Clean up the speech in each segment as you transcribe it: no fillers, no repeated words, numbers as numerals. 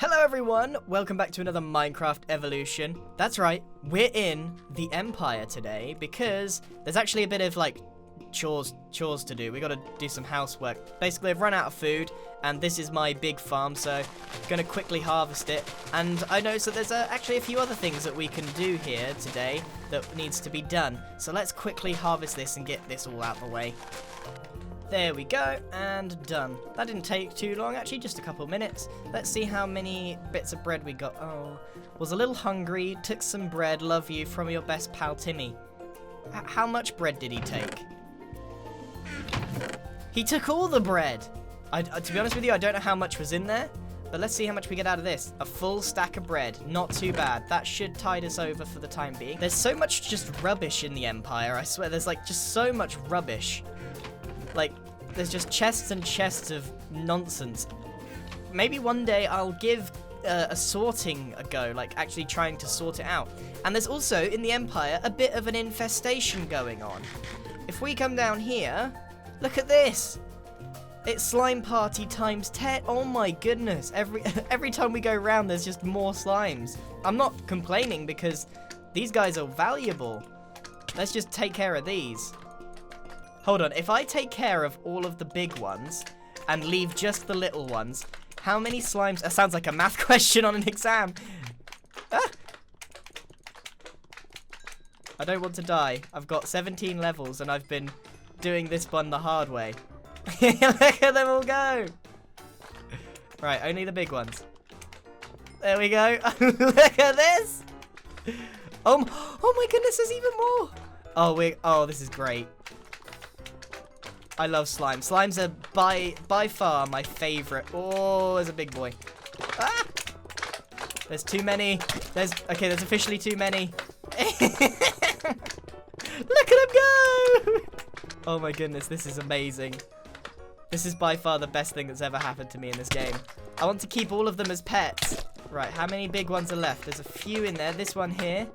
Hello everyone, welcome back to another Minecraft Evolution. That's right, we're in the Empire today because there's actually a bit of like chores to do. We gotta do some housework. Basically, I've run out of food and this is my big farm, so I'm gonna quickly harvest it. And I noticed that there's actually a few other things that we can do here today that needs to be done. So let's quickly harvest this and get this all out the way. There we go, and done. That didn't take too long, actually, just a couple minutes. Let's see how many bits of bread we got. Oh, was a little hungry, took some bread, love you, from your best pal Timmy. How much bread did he take? He took all the bread! To be honest with you, I don't know how much was in there, but let's see how much we get out of this. A full stack of bread, not too bad. That should tide us over for the time being. There's so much just rubbish in the Empire, I swear, there's like just so much rubbish. Like, there's just chests and chests of nonsense. Maybe one day I'll give a sorting a go, like actually trying to sort it out. And there's also, in the Empire, a bit of an infestation going on. If we come down here, look at this. It's slime party times 10. Oh my goodness. Every time we go around, there's just more slimes. I'm not complaining because these guys are valuable. Let's just take care of these. Hold on, if I take care of all of the big ones and leave just the little ones, how many slimes... That sounds like a math question on an exam. Ah! I don't want to die. I've got 17 levels and I've been doing this one the hard way. Look at them all go. Right, only the big ones. There we go. Look at this. Oh my goodness, there's even more. Oh, this is great. I love slime. Slimes are by far my favorite. Oh, there's a big boy. Ah! There's too many. There's officially too many. Look at him go! Oh my goodness, this is amazing. This is by far the best thing that's ever happened to me in this game. I want to keep all of them as pets. Right, how many big ones are left? There's a few in there. This one here.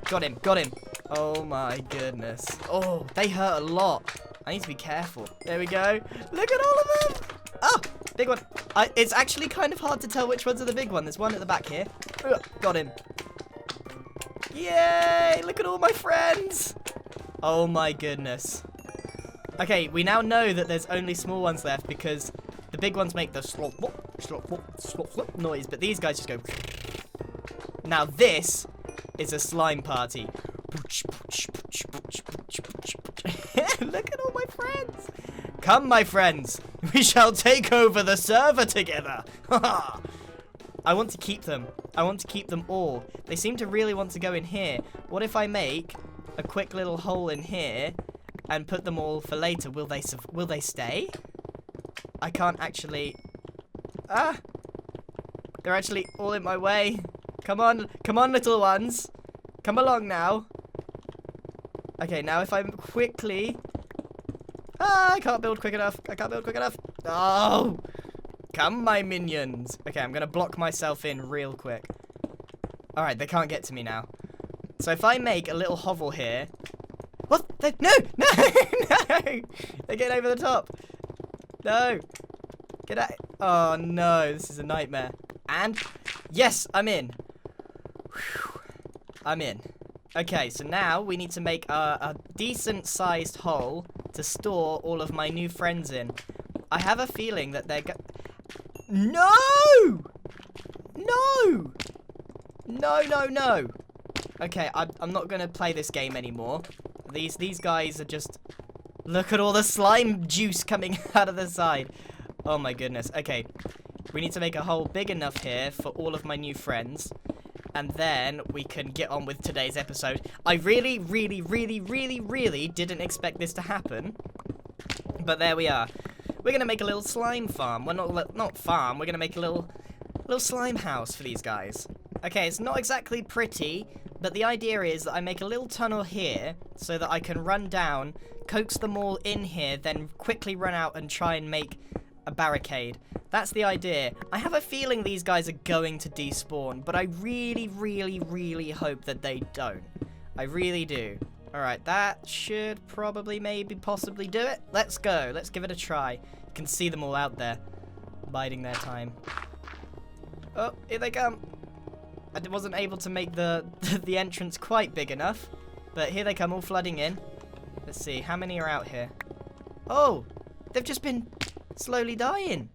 Got him, got him. Oh my goodness. Oh, they hurt a lot. I need to be careful. There we go. Look at all of them. Oh, big one. It's actually kind of hard to tell which ones are the big one. There's one at the back here. Got him. Yay, look at all my friends. Oh my goodness. Okay, we now know that there's only small ones left because the big ones make the slop, slop, slop, slop, slop noise, but these guys just go. Now this is a slime party. Look at all my friends. Come, my friends. We shall take over the server together. I want to keep them. I want to keep them all. They seem to really want to go in here. What if I make a quick little hole in here and put them all for later? Will they stay? I can't actually. Ah! They're actually all in my way. Come on, little ones. Come along now. Okay, now if I'm quickly... Ah, I can't build quick enough. Oh! Come, my minions. Okay, I'm going to block myself in real quick. Alright, they can't get to me now. So if I make a little hovel here... What? No! No! They're getting over the top. No! Get out. Oh, no. This is a nightmare. And... Yes, I'm in. Whew. I'm in. Okay, so now we need to make a decent-sized hole to store all of my new friends in. I have a feeling that they're No! No! No. Okay, I'm not going to play this game anymore. These guys are just... Look at all the slime juice coming out of the side. Oh my goodness. Okay, we need to make a hole big enough here for all of my new friends. And then we can get on with today's episode. I really didn't expect this to happen. But there we are. We're going to make a little slime farm. Well, not farm. We're going to make a little slime house for these guys. Okay, it's not exactly pretty. But the idea is that I make a little tunnel here so that I can run down, coax them all in here, then quickly run out and try and make a barricade. That's the idea. I have a feeling these guys are going to despawn, but I really hope that they don't. I really do. Alright, that should probably, maybe, possibly do it. Let's go. Let's give it a try. You can see them all out there, biding their time. Oh, here they come. I wasn't able to make the the entrance quite big enough, but here they come, all flooding in. Let's see, how many are out here? Oh, they've just been slowly dying.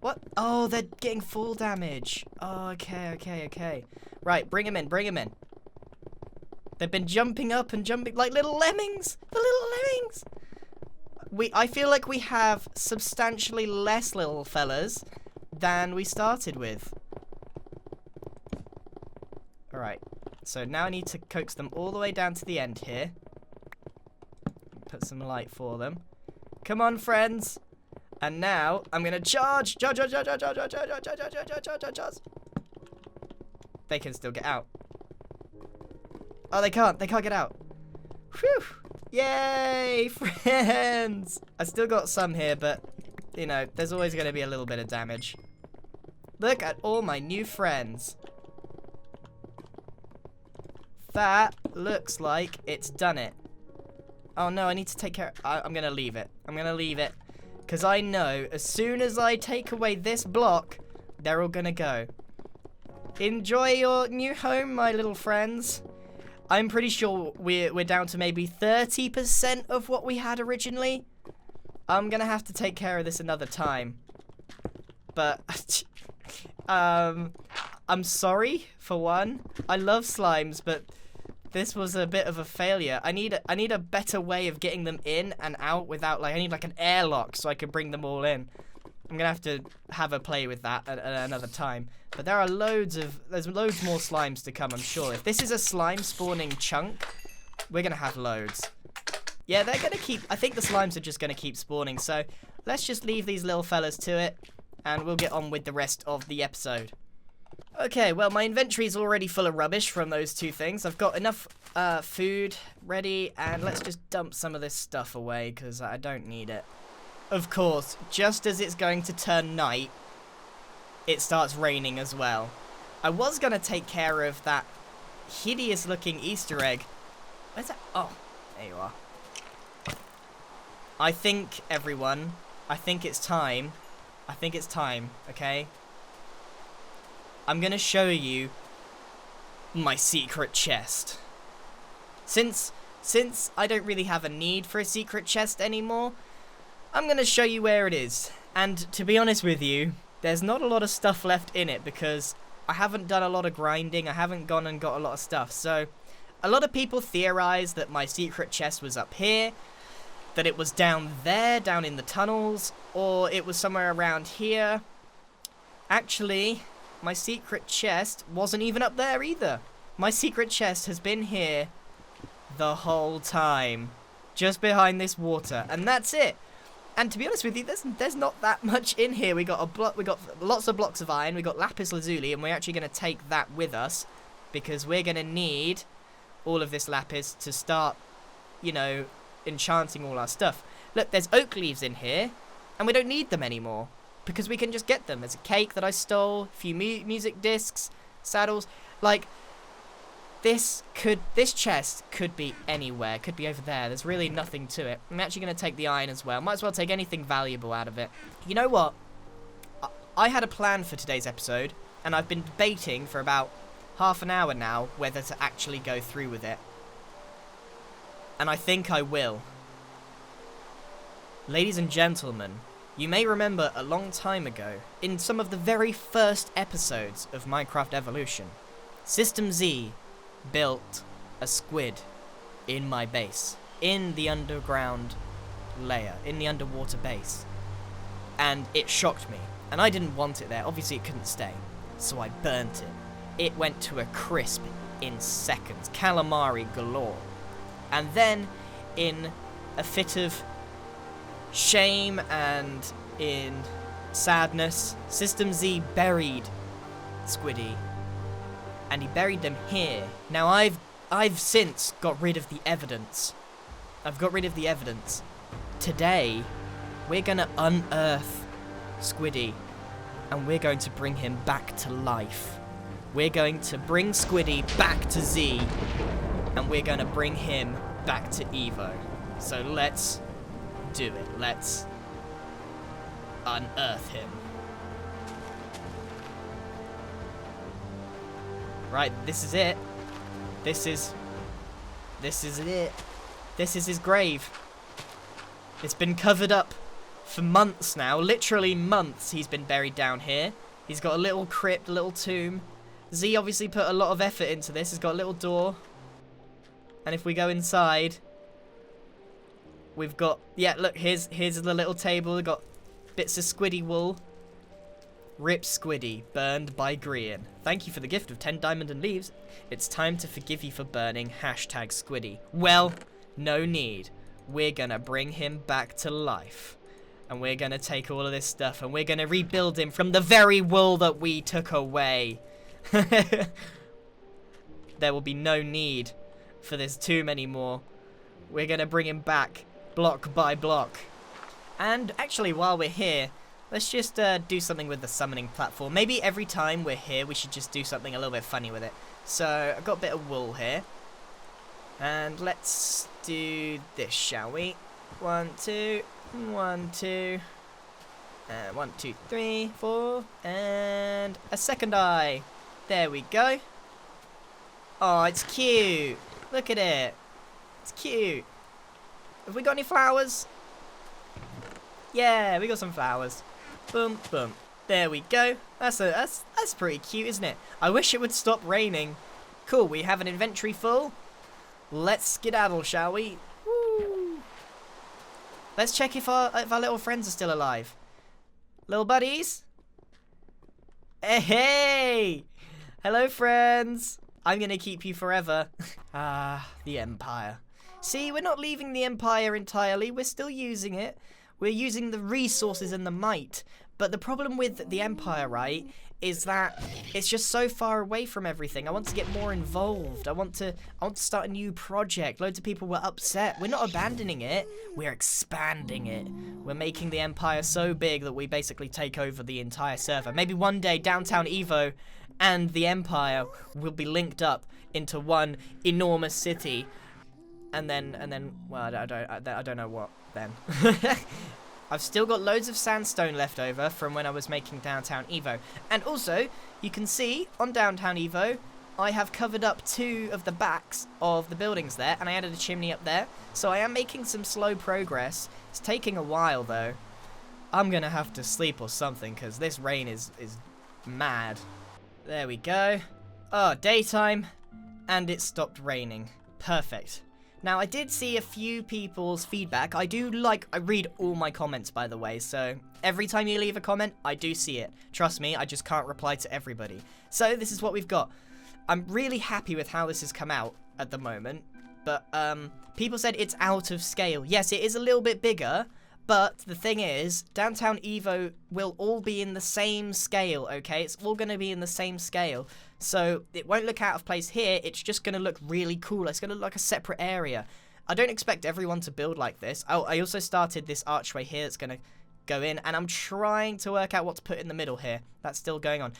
What? Oh, they're getting full damage. Oh, okay. Right, bring them in, bring them in. They've been jumping up and jumping like little lemmings. The little lemmings. I feel like we have substantially less little fellas than we started with. Alright, so now I need to coax them all the way down to the end here. Put some light for them. Come on, friends. And now I'm gonna charge. They can still get out. Oh, they can't. They can't get out. Whew. Yay, friends. I still got some here, but, you know, there's always going to be a little bit of damage. Look at all my new friends. That looks like it's done it. Oh, no, I need to take care. I'm going to leave it. I'm going to leave it. Because I know as soon as I take away this block, they're all going to go. Enjoy your new home, my little friends. I'm pretty sure we're down to maybe 30% of what we had originally. I'm going to have to take care of this another time. But, I'm sorry, for one. I love slimes, but this was a bit of a failure. I need a better way of getting them in and out without, like, I need like an airlock so I can bring them all in. I'm going to have a play with that at another time. But there are there's loads more slimes to come, I'm sure. If this is a slime spawning chunk, we're going to have loads. Yeah, they're going to keep, I think the slimes are just going to keep spawning. So let's just leave these little fellas to it, and we'll get on with the rest of the episode. Okay, well, my inventory is already full of rubbish from those two things. I've got enough food ready, and let's just dump some of this stuff away, because I don't need it. Of course, just as it's going to turn night, it starts raining as well. I was going to take care of that hideous looking Easter egg. Where's that? Oh, there you are. I think, everyone, I think it's time, okay? I'm going to show you my secret chest. Since I don't really have a need for a secret chest anymore, I'm going to show you where it is. And to be honest with you, there's not a lot of stuff left in it because I haven't done a lot of grinding. I haven't gone and got a lot of stuff. So a lot of people theorize that my secret chest was up here, that it was down there, down in the tunnels, or it was somewhere around here. Actually, my secret chest wasn't even up there either. My secret chest has been here the whole time, just behind this water, and that's it. And to be honest with you, there's not that much in here. We got lots of blocks of iron. We got lapis lazuli, and we're actually going to take that with us because we're going to need all of this lapis to start, you know, enchanting all our stuff. Look, there's oak leaves in here, and we don't need them anymore because we can just get them. There's a cake that I stole, a few music discs, saddles. Like, this chest could be anywhere. It could be over there. There's really nothing to it. I'm actually going to take the iron as well. Might as well take anything valuable out of it. You know what? I had a plan for today's episode, and I've been debating for about half an hour now whether to actually go through with it. And I think I will. Ladies and gentlemen, you may remember a long time ago, in some of the very first episodes of Minecraft Evolution, System Z built a squid in my base, in the underground layer, in the underwater base. And it shocked me, and I didn't want it there. Obviously it couldn't stay, so I burnt it. It went to a crisp in seconds, calamari galore. And then, in a fit of shame and in sadness, System Z buried Squiddy. And he buried them here. Now I've since got rid of the evidence. I've got rid of the evidence. Today, we're gonna unearth Squiddy, and we're going to bring him back to life. We're going to bring Squiddy back to Z, and we're gonna bring him back to Evo. So let's do it. Let's unearth him. Right, this is it. This is it. This is his grave. It's been covered up for months now. Literally months he's been buried down here. He's got a little crypt, a little tomb. Z obviously put a lot of effort into this. He's got a little door. And if we go inside, we've got... Yeah, look, here's the little table. We've got bits of squiddy wool. Rip Squiddy, burned by Grian. Thank you for the gift of 10 diamond and leaves. It's time to forgive you for burning. #Squiddy. Well, no need. We're gonna bring him back to life. And we're gonna take all of this stuff and we're gonna rebuild him from the very wool that we took away. There will be no need for this tomb anymore. We're gonna bring him back block by block. And actually, while we're here, let's just do something with the summoning platform. Maybe every time we're here, we should just do something a little bit funny with it. So, I've got a bit of wool here. And let's do this, shall we? 1, 2, 1, 2. 1, 2, 3, 4. And a second eye. There we go. Oh, it's cute. Look at it. It's cute. Have we got any flowers? Yeah, we got some flowers. Boom, boom. There we go. That's pretty cute, isn't it? I wish it would stop raining. Cool, we have an inventory full. Let's skedaddle, shall we? Woo. Let's check if our little friends are still alive. Little buddies? Hey! Hello, friends. I'm gonna keep you forever. The Empire. See, we're not leaving the Empire entirely. We're still using it. We're using the resources and the might. But the problem with the Empire, right, is that it's just so far away from everything. I want to get more involved. I want to start a new project. Loads of people were upset. We're not abandoning it. We're expanding it. We're making the Empire so big that we basically take over the entire server. Maybe one day Downtown Evo and the Empire will be linked up into one enormous city. And then, well, I don't know what then. I've still got loads of sandstone left over from when I was making Downtown Evo. And also, you can see on Downtown Evo, I have covered up 2 of the backs of the buildings there, and I added a chimney up there. So I am making some slow progress. It's taking a while though. I'm gonna have to sleep or something, because this rain is mad. There we go. Oh, daytime, and it stopped raining. Perfect. Now, I did see a few people's feedback. I read all my comments, by the way, so every time you leave a comment, I do see it. Trust me, I just can't reply to everybody. So, this is what we've got. I'm really happy with how this has come out at the moment, but people said it's out of scale. Yes, it is a little bit bigger, but the thing is, Downtown Evo will all be in the same scale, okay? It's all going to be in the same scale. So it won't look out of place here. It's just going to look really cool. It's going to look like a separate area. I don't expect everyone to build like this. Oh, I also started this archway here that's going to go in. And I'm trying to work out what to put in the middle here. That's still going on.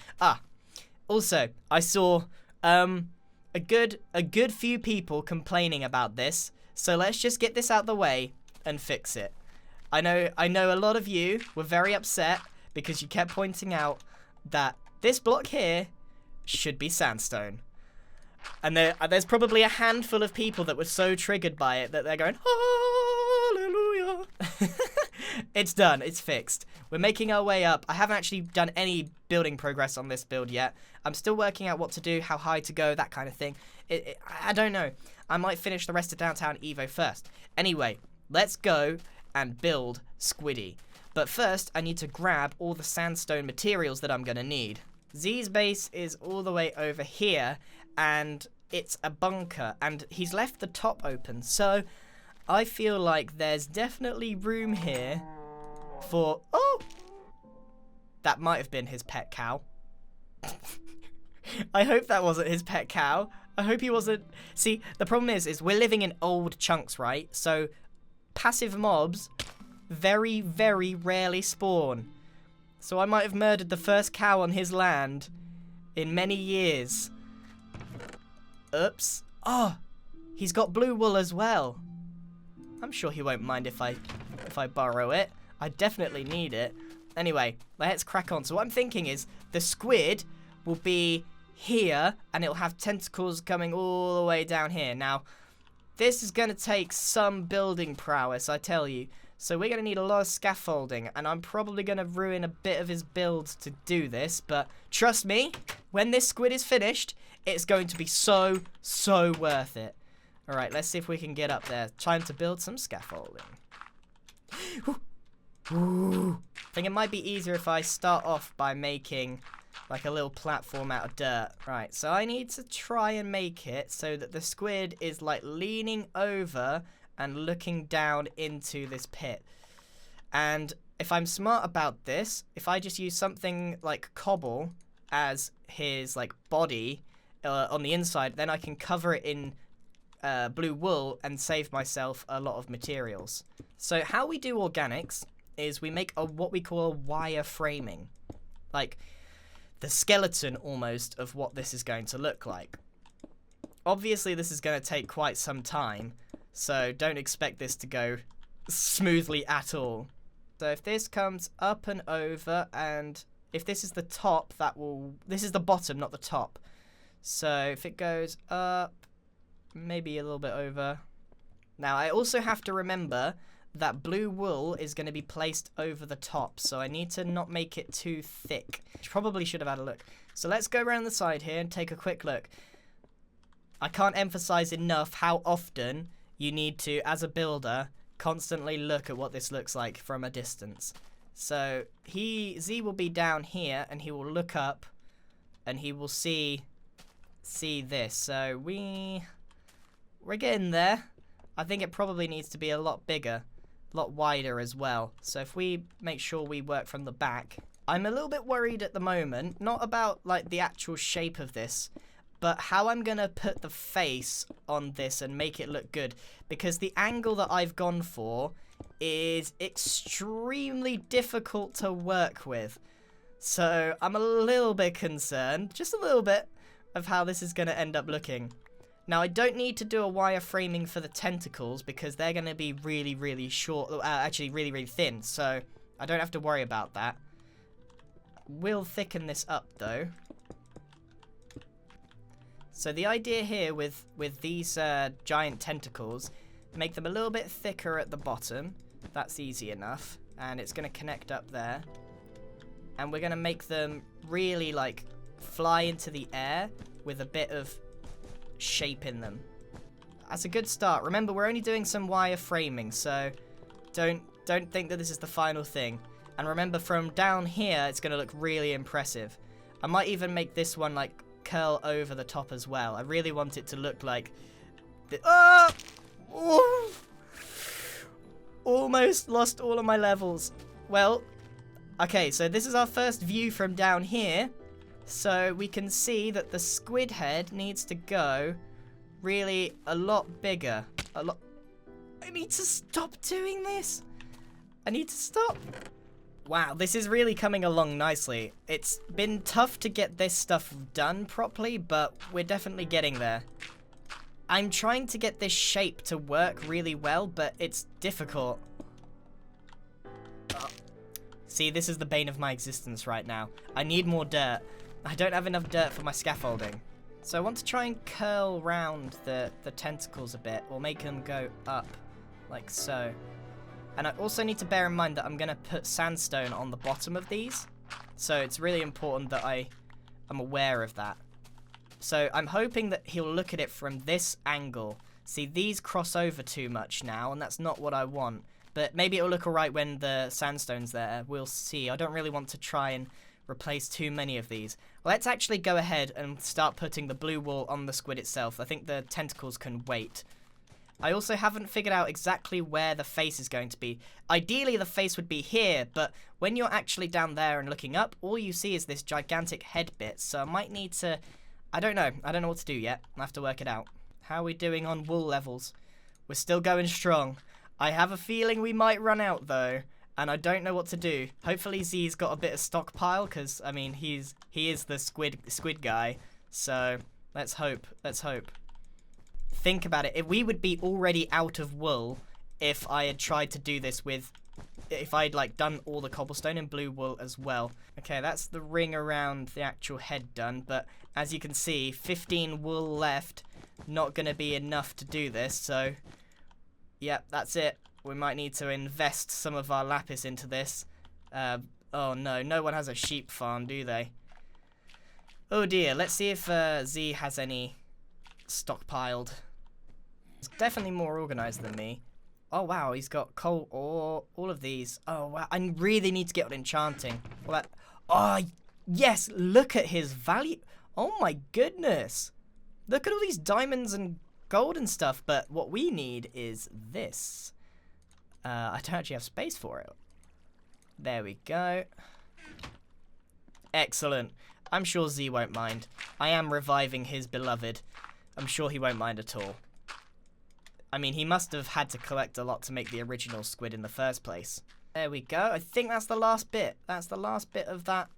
Also, I saw a good few people complaining about this. So let's just get this out the way and fix it. I know a lot of you were very upset because you kept pointing out that this block here should be sandstone. And there's probably a handful of people that were so triggered by it that they're going, hallelujah. It's done. It's fixed. We're making our way up. I haven't actually done any building progress on this build yet. I'm still working out what to do, how high to go, that kind of thing. I don't know. I might finish the rest of Downtown Evo first. Anyway, let's go and build Squiddy. But first, I need to grab all the sandstone materials that I'm going to need. Z's base is all the way over here, and it's a bunker, and he's left the top open, so I feel like there's definitely room here for... Oh! That might have been his pet cow. I hope that wasn't his pet cow. I hope he wasn't... See, the problem is we're living in old chunks, right? So passive mobs very, very rarely spawn. So I might have murdered the first cow on his land in many years. Oops. Oh, he's got blue wool as well. I'm sure he won't mind if I borrow it. I definitely need it. Anyway, let's crack on. So what I'm thinking is the squid will be here, and it'll have tentacles coming all the way down here. Now, this is going to take some building prowess, I tell you. So we're going to need a lot of scaffolding, and I'm probably going to ruin a bit of his build to do this, but trust me, when this squid is finished, it's going to be so, so worth it. Alright, let's see if we can get up there. Time to build some scaffolding. Ooh. I think it might be easier if I start off by making like a little platform out of dirt. Right, so I need to try and make it so that the squid is like leaning over and looking down into this pit. And if I'm smart about this, if I just use something like cobble as his like body on the inside, then I can cover it in blue wool and save myself a lot of materials. So how we do organics is we make what we call a wire framing. Like the skeleton almost of what this is going to look like. Obviously this is going to take quite some time, so don't expect this to go smoothly at all. So if this comes up and over, and if this is the top, this is the bottom, not the top. So if it goes up, maybe a little bit over. Now I also have to remember that blue wool is going to be placed over the top, so I need to not make it too thick. Probably should have had a look. So let's go around the side here and take a quick look. I can't emphasize enough how often you need to, as a builder, constantly look at what this looks like from a distance. So Z will be down here, and he will look up, and he will see this. So we're getting there. I think it probably needs to be a lot bigger, a lot wider as well. So if we make sure we work from the back. I'm a little bit worried at the moment, not about like the actual shape of this, but how I'm going to put the face on this and make it look good. Because the angle that I've gone for is extremely difficult to work with. So I'm a little bit concerned, just a little bit, of how this is going to end up looking. Now, I don't need to do a wire framing for the tentacles because they're going to be really, really short, actually really, really thin. So I don't have to worry about that. We'll thicken this up though. So the idea here with these giant tentacles, make them a little bit thicker at the bottom. That's easy enough. And it's going to connect up there. And we're going to make them really like fly into the air with a bit of shape in them. That's a good start. Remember, we're only doing some wire framing, so don't think that this is the final thing. And remember, from down here, it's going to look really impressive. I might even make this one like curl over the top as well. I really want it to look like almost lost all of my levels. Well, okay, so this is our first view from down here. So we can see that the squid head needs to go really a lot bigger. I need to stop doing this. I need to stop. Wow, this is really coming along nicely. It's been tough to get this stuff done properly, but we're definitely getting there. I'm trying to get this shape to work really well, but it's difficult. See, this is the bane of my existence right now. I need more dirt. I don't have enough dirt for my scaffolding. So I want to try and curl round the tentacles a bit, or make them go up, like so. And I also need to bear in mind that I'm going to put sandstone on the bottom of these. So it's really important that I'm aware of that. So I'm hoping that he'll look at it from this angle. See, these cross over too much now, and that's not what I want. But maybe it'll look alright when the sandstone's there. We'll see. I don't really want to try and replace too many of these. Let's actually go ahead and start putting the blue wool on the squid itself. I think the tentacles can wait. I also haven't figured out exactly where the face is going to be. Ideally, the face would be here, but when you're actually down there and looking up, all you see is this gigantic head bit. So I might need to... I don't know. I don't know what to do yet. I'll have to work it out. How are we doing on wool levels? We're still going strong. I have a feeling we might run out, though. And I don't know what to do. Hopefully Z's got a bit of stockpile, because, I mean, he is the squid guy. So, let's hope. Let's hope. Think about it. We would be already out of wool if I had tried to do this with if I'd like done all the cobblestone in blue wool as well. Okay, that's the ring around the actual head done, but as you can see, 15 wool left. Not gonna be enough to do this, so yep, that's it. We might need to invest some of our lapis into this. Oh no, no one has a sheep farm, do they? Oh dear, let's see if Z has any stockpiled. He's definitely more organized than me. Oh wow, he's got coal ore, all of these. Oh wow, I really need to get on enchanting. Well, oh yes, look at his value. Oh my goodness. Look at all these diamonds and gold and stuff, but what we need is this. I don't actually have space for it. There we go. Excellent. I'm sure Z won't mind. I am reviving his beloved. I'm sure he won't mind at all. I mean, he must have had to collect a lot to make the original squid in the first place. There we go. I think that's the last bit. That's the last bit of that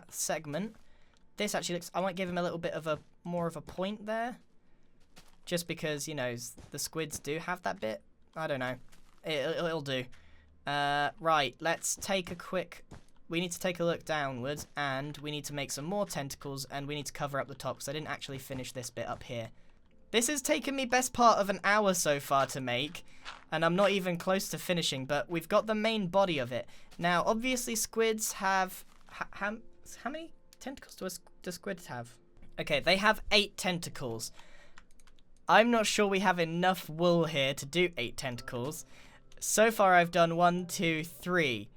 segment. This actually looks... I might give him a little bit of a more of a point there. Just because, you know, the squids do have that bit. I don't know. It'll do. Right, let's take a quick... We need to take a look downwards, and we need to make some more tentacles, and we need to cover up the top, because I didn't actually finish this bit up here. This has taken me best part of an hour so far to make, and I'm not even close to finishing, but we've got the main body of it. Now, obviously, squids have... How many tentacles do squids have? Okay, they have 8 tentacles. I'm not sure we have enough wool here to do 8 tentacles. So far, I've done 1, 2, 3.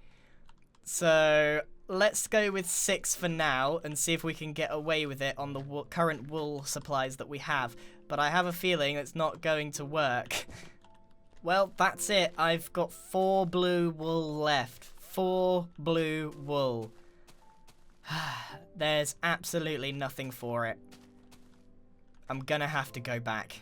So let's go with 6 for now and see if we can get away with it on the current wool supplies that we have. But I have a feeling it's not going to work. Well, that's it. I've got 4 blue wool left. 4 blue wool. There's absolutely nothing for it. I'm gonna have to go back.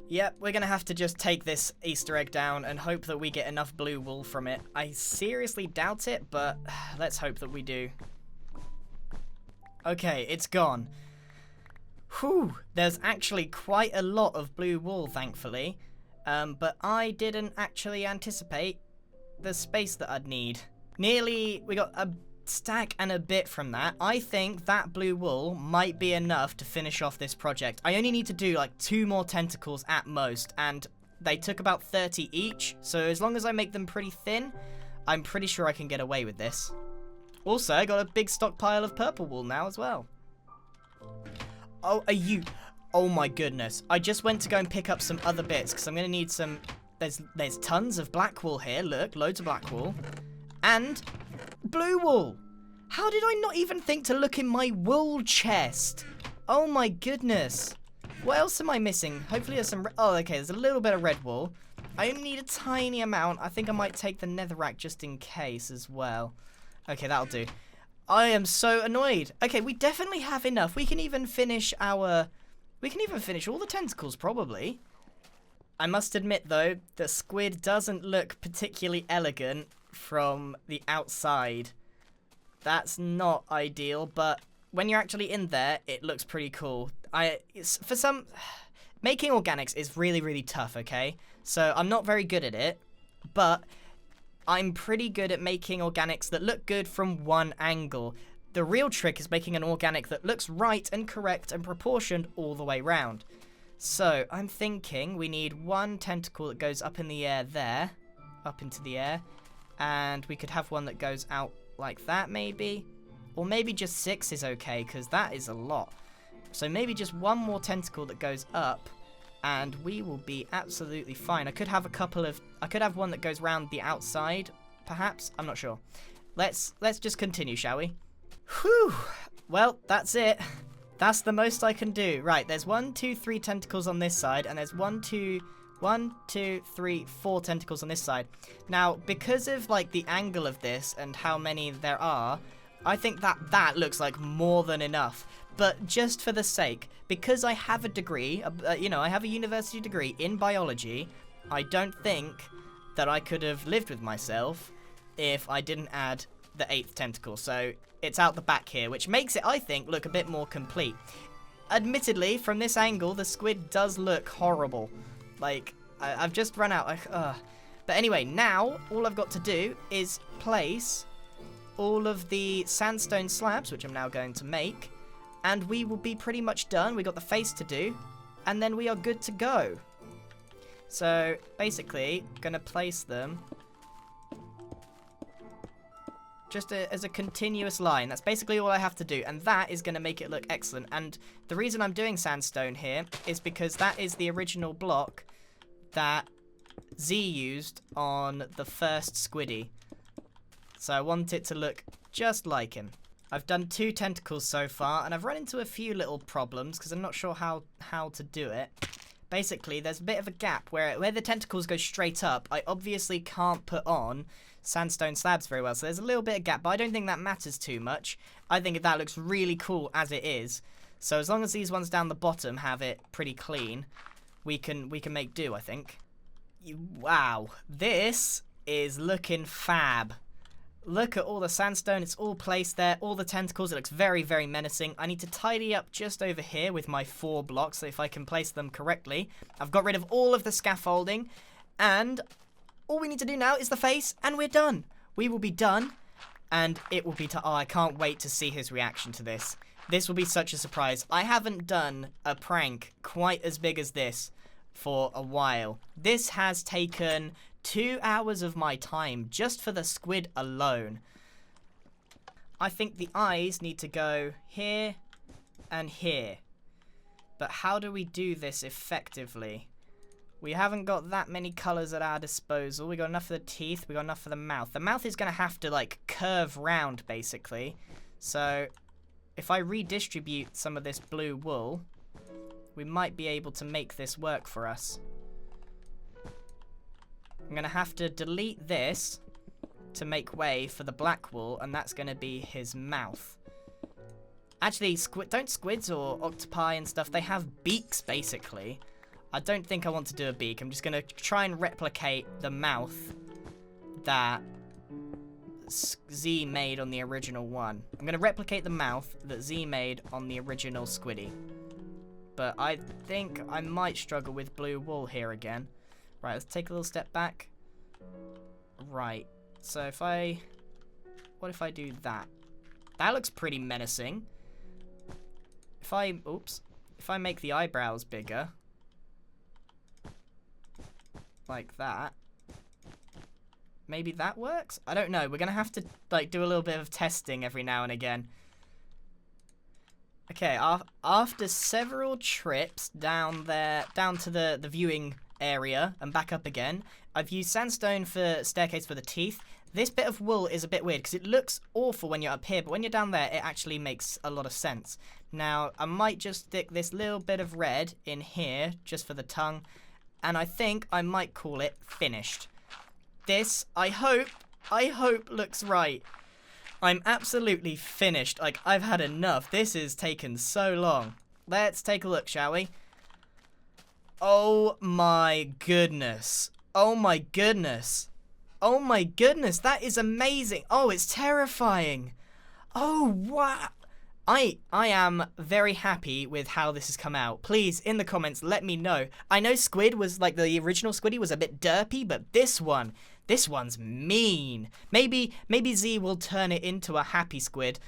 Yep, we're gonna have to just take this Easter egg down and hope that we get enough blue wool from it. I seriously doubt it, but let's hope that we do. Okay, it's gone. Whew, there's actually quite a lot of blue wool, thankfully. But I didn't actually anticipate the space that I'd need. We got a stack and a bit from that. I think that blue wool might be enough to finish off this project. I only need to do like 2 more tentacles at most, and they took about 30 each, so as long as I make them pretty thin, I'm pretty sure I can get away with this. Also, I got a big stockpile of purple wool now as well. Oh, oh my goodness. I just went to go and pick up some other bits, because I'm going to need some... There's tons of black wool here, look, loads of black wool. And blue wool. How did I not even think to look in my wool chest? Oh my goodness. What else am I missing? Hopefully there's some... Oh, okay, there's a little bit of red wool. I only need a tiny amount. I think I might take the netherrack just in case as well. Okay, that'll do. I am so annoyed. Okay, we definitely have enough. We can even finish our... We can even finish all the tentacles, probably. I must admit, though, the squid doesn't look particularly elegant from the outside. That's not ideal, but when you're actually in there, it looks pretty cool. Making organics is really, really tough, okay? So I'm not very good at it, but I'm pretty good at making organics that look good from one angle. The real trick is making an organic that looks right and correct and proportioned all the way round. So I'm thinking we need 1 tentacle that goes up in the air there, up into the air. And we could have one that goes out like that, maybe. Or maybe just 6 is okay, because that is a lot. So maybe just 1 more tentacle that goes up, and we will be absolutely fine. I could have one that goes round the outside, perhaps. I'm not sure. Let's just continue, shall we? Whew. Well, that's it. That's the most I can do. Right, there's 1, 2, 3 tentacles on this side, and there's 1, 2, 3, 4 tentacles on this side. Now, because of like the angle of this and how many there are, I think that looks like more than enough. But just for the sake, because I have a degree, I have a university degree in biology, I don't think that I could have lived with myself if I didn't add the 8th tentacle. So it's out the back here, which makes it, I think, look a bit more complete. Admittedly, from this angle, the squid does look horrible. Like, I've just run out. But anyway, now all I've got to do is place all of the sandstone slabs, which I'm now going to make, and we will be pretty much done. We got the face to do, and then we are good to go. So basically, gonna place them just as a continuous line. That's basically all I have to do, and that is going to make it look excellent. And the reason I'm doing sandstone here is because that is the original block that Z used on the first Squiddy. So I want it to look just like him. I've done 2 tentacles so far, and I've run into a few little problems because I'm not sure how to do it. Basically, there's a bit of a gap where the tentacles go straight up. I obviously can't put on sandstone slabs very well, so there's a little bit of gap, but I don't think that matters too much. I think that looks really cool as it is. So as long as these ones down the bottom have it pretty clean, we can make do, I think. Wow, this is looking fab. Look at all the sandstone, it's all placed there, all the tentacles, it looks very, very menacing. I need to tidy up just over here with my 4 blocks, so if I can place them correctly. I've got rid of all of the scaffolding, and all we need to do now is the face, and we're done. We will be done, and it will be oh, I can't wait to see his reaction to this. This will be such a surprise. I haven't done a prank quite as big as this for a while. This has taken 2 hours of my time just for the squid alone. I think the eyes need to go here and here. But how do we do this effectively? We haven't got that many colours at our disposal. We got enough for the teeth. We got enough for the mouth. The mouth is going to have to, like, curve round, basically. So, if I redistribute some of this blue wool, we might be able to make this work for us. I'm going to have to delete this to make way for the black wool, and that's going to be his mouth. Actually, don't squids or octopi and stuff, they have beaks, basically. I don't think I want to do a beak. I'm just going to try and replicate the mouth that Z made on the original one. I'm going to replicate the mouth that Z made on the original Squiddy. But I think I might struggle with blue wool here again. Right, let's take a little step back. Right, so what if I do that? That looks pretty menacing. If I make the eyebrows bigger, like that, maybe that works? I don't know. We're gonna have to like do a little bit of testing every now and again. Okay, after several trips down to the viewing area and back up again, I've used sandstone for staircase for the teeth. This bit of wool is a bit weird because it looks awful when you're up here, but when you're down there, it actually makes a lot of sense. Now, I might just stick this little bit of red in here just for the tongue, and I think I might call it finished. This, I hope looks right. I'm absolutely finished. Like, I've had enough. This has taken so long. Let's take a look, shall we? Oh my goodness. Oh my goodness. Oh my goodness, that is amazing. Oh, it's terrifying. Oh, wow. I am very happy with how this has come out. Please, in the comments, let me know. I know Squid was, like, the original Squiddy was a bit derpy, but this one's mean. Maybe Z will turn it into a happy squid,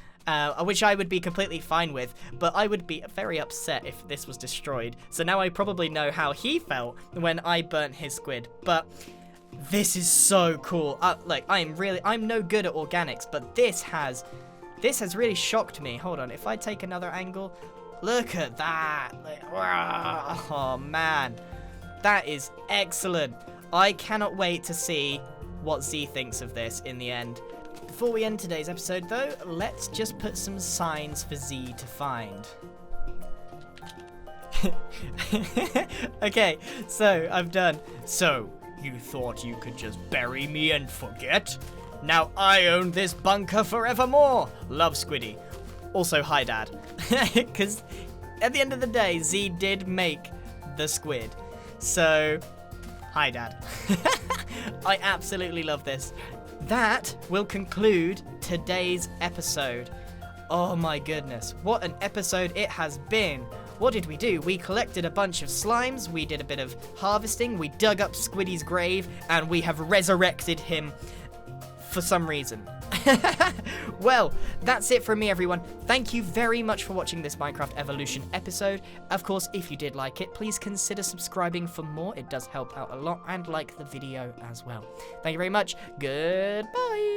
which I would be completely fine with, but I would be very upset if this was destroyed. So now I probably know how he felt when I burnt his squid, but this is so cool. Like, I'm no good at organics, but this has really shocked me. Hold on, if I take another angle, look at that. Like, oh man, that is excellent. I cannot wait to see what Z thinks of this in the end. Before we end today's episode though, let's just put some signs for Z to find. Okay, so I'm done. So, you thought you could just bury me and forget? Now I own this bunker forevermore. Love, Squiddy. Also, hi, Dad. Because at the end of the day, Z did make the squid. So, hi, Dad. I absolutely love this. That will conclude today's episode. Oh my goodness, what an episode it has been. what did we do? We collected a bunch of slimes, we did a bit of harvesting, we dug up Squiddy's grave, and we have resurrected him for some reason. Well, that's it from me, everyone. Thank you very much for watching this Minecraft Evolution episode. Of course, if you did like it, please consider subscribing for more. It does help out a lot, and like the video as well. Thank you very much. Goodbye.